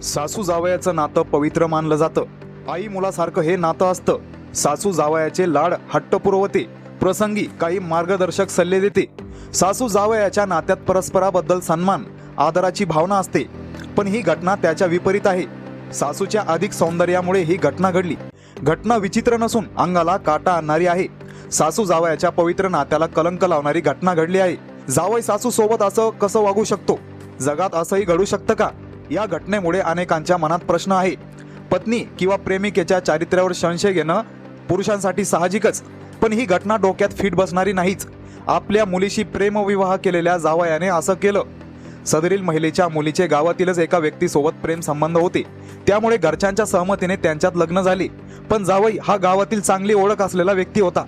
सासू जावयाचं नातं पवित्र मानलं जातं। आई मुलासारखं हे नातं असतं। सासू जावयाचे लाड हट्ट पुरवते, प्रसंगी काही मार्गदर्शक सल्ले देते। सासू जावयाच्या नात्यात परस्पराबद्दल सन्मान आदराची भावना असते। पण ही घटना त्याच्या विपरीत आहे। सासूच्या अधिक सौंदर्यामुळे ही घटना घडली। घटना विचित्र नसून अंगाला काटा आणणारी आहे। सासू जावयाच्या पवित्र नात्याला कलंक लावणारी घटना घडली आहे। जावई सासू सोबत असं कसं वागू शकतो? जगात असंही घडू शकतं का? या घटनेमुळे अनेकांच्या मनात प्रश्न आहे। पत्नी किंवा प्रेमिकेच्या चारित्र्यावर संशय घेणं पुरुषांसाठी साहजिकच, पण ही घटना डोक्यात फिट बसणारी नाहीच। आपल्या मुलीशी प्रेमविवाह केलेल्या जावयाने असं केलं। सदरील महिलेच्या मुलीचे गावातीलच एका व्यक्तीसोबत प्रेम संबंध होते, त्यामुळे घरच्यांच्या सहमतीने त्यांच्यात लग्न झाले। पण जावई हा गावातील चांगली ओळख असलेला व्यक्ती होता।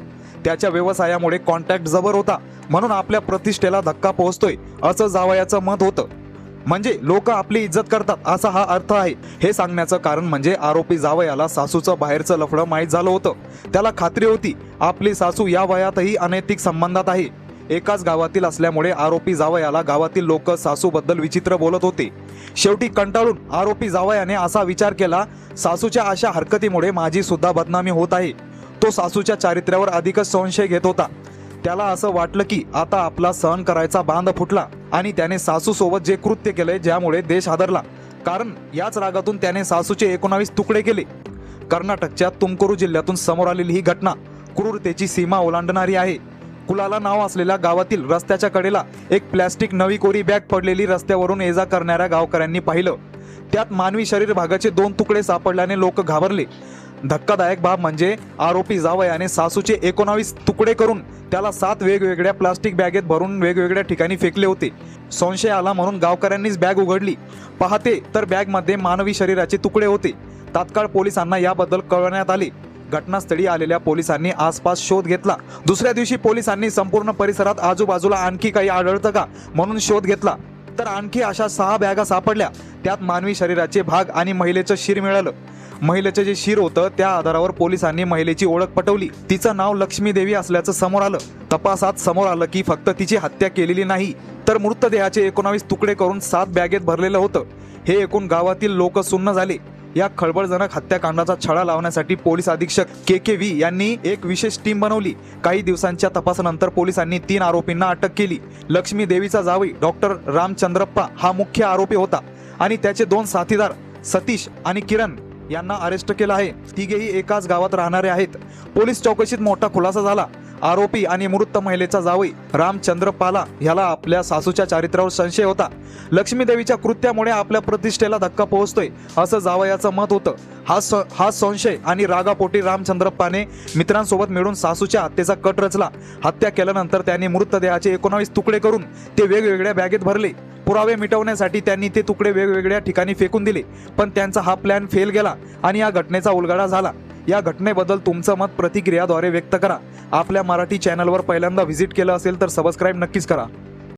त्याच्या व्यवसायामुळे कॉन्टॅक्ट जबर होता, म्हणून आपल्या प्रतिष्ठेला धक्का पोहोचतोय असं जावयाचं मत होतं। म्हणजे लोक आपली इज्जत करतात असा हा अर्थ आहे। हे सांगण्याचं कारण म्हणजे आरोपी जावयाला सासूचं बाहेरचं लफडं माहीत झालं होतं। त्याला खात्री होती आपली सासू या वयातही अनैतिक संबंधात आहे। एकाच गावातील असल्यामुळे आरोपी जावयाला गावातील लोक सासूबद्दल विचित्र बोलत होते। शेवटी कंटाळून आरोपी जावयाने असा विचार केला, सासूच्या अशा हरकतीमुळे माझी सुद्धा बदनामी होत आहे। तो सासूच्या चारित्र्यावर अधिकच संशय घेत होता। त्याला असं वाटलं की आता आपला सहन करायचा बांध फुटला आणि त्याने सासू सोबत जे कृत्य केले ज्यामुळे देश हादरला। कारण याच रागातून त्याने सासूचे 19 तुकडे केले। कर्नाटकच्या तुमकुरू जिल्ह्यातून समोर आलेली ही घटना क्रूरतेची सीमा ओलांडणारी आहे। कुलाला नाव असलेल्या गावातील रस्त्याच्या कडेला एक प्लॅस्टिक नवी कोरी बॅग पडलेली रस्त्यावरून ये जा करणाऱ्या गावकऱ्यांनी पाहिलं। त्यात मानवी शरीर भागाचे 2 तुकडे सापडल्याने लोक घाबरले। धक्कादायक बाब म्हणजे आरोपी जावयाने सासूचे 19 तुकडे करून त्याला 7 वेगवेगळ्या प्लास्टिक बॅगेत भरून वेगवेगळ्या ठिकाणी फेकले होते। संशय आला म्हणून गावकऱ्यांनीच बॅग उघडली। पाहते तर बॅगमध्ये मानवी शरीराचे तुकडे होते। तात्काळ पोलिसांना याबद्दल कळवण्यात आले। घटनास्थळी आलेल्या पोलिसांनी आसपास शोध घेतला। दुसऱ्या दिवशी पोलिसांनी संपूर्ण परिसरात आजूबाजूला आणखी काही आढळतं का म्हणून शोध घेतला, तर आणखी अशा 6 बॅगा सापडल्या। त्यात मानवी शरीराचे भाग आणि महिलेचं शिर मिळालं। महिलेचं जे शिर होतं त्या आधारावर पोलिसांनी महिलेची ओळख पटवली। तिचं नाव लक्ष्मी देवी असल्याचं समोर आलं। तपासात समोर आलं की फक्त तिची हत्या केलेली नाही, तर मृतदेहाचे 19 तुकडे करून 7 बॅगेत भरलेलं होतं। हे ऐकून गावातील लोक सुन्न झाले। या खळबळजनक हत्याकांडाचा छडा लावण्यासाठी पोलीस अधीक्षक KKV यांनी एक विशेष टीम बनवली। काही दिवसांच्या तपासानंतर पोलिसांनी 3 आरोपींना अटक केली। लक्ष्मी देवीचा जावई डॉक्टर रामचंद्रप्पा हा मुख्य आरोपी होता आणि त्याचे 2 साथीदार सतीश आणि किरण यांना अरेस्ट केलं आहे। तिघेही एकाच गावात राहणारे आहेत। पोलीस चौकशीत मोठा खुलासा झाला। आरोपी आणि मृत महिलेचा जावई रामचंद्रपाला ह्याला आपल्या सासूच्या चारित्र्यावर संशय होता। लक्ष्मी देवीच्या कृत्यामुळे आपल्या प्रतिष्ठेला धक्का पोहोचतोय असं जावयाचं मत होतं। हा संशय आणि रागापोटी रामचंद्रप्पाने मित्रांसोबत मिळून सासूच्या हत्येचा कट रचला। हत्या केल्यानंतर त्यांनी मृतदेहाचे 19 तुकडे करून ते वेगवेगळ्या बॅगेत भरले। पुरावे मिटवण्यासाठी त्यांनी ते तुकडे वेगवेगळ्या ठिकाणी फेकून दिले, पण त्यांचा हा प्लॅन फेल गेला आणि या घटनेचा उलगडा झाला। या घटनेबद्दल तुमचं मत प्रतिक्रियाद्वारे व्यक्त करा। आपल्या मराठी चॅनलवर पहिल्यांदा व्हिजिट केलं असेल तर सबस्क्राईब नक्कीच करा।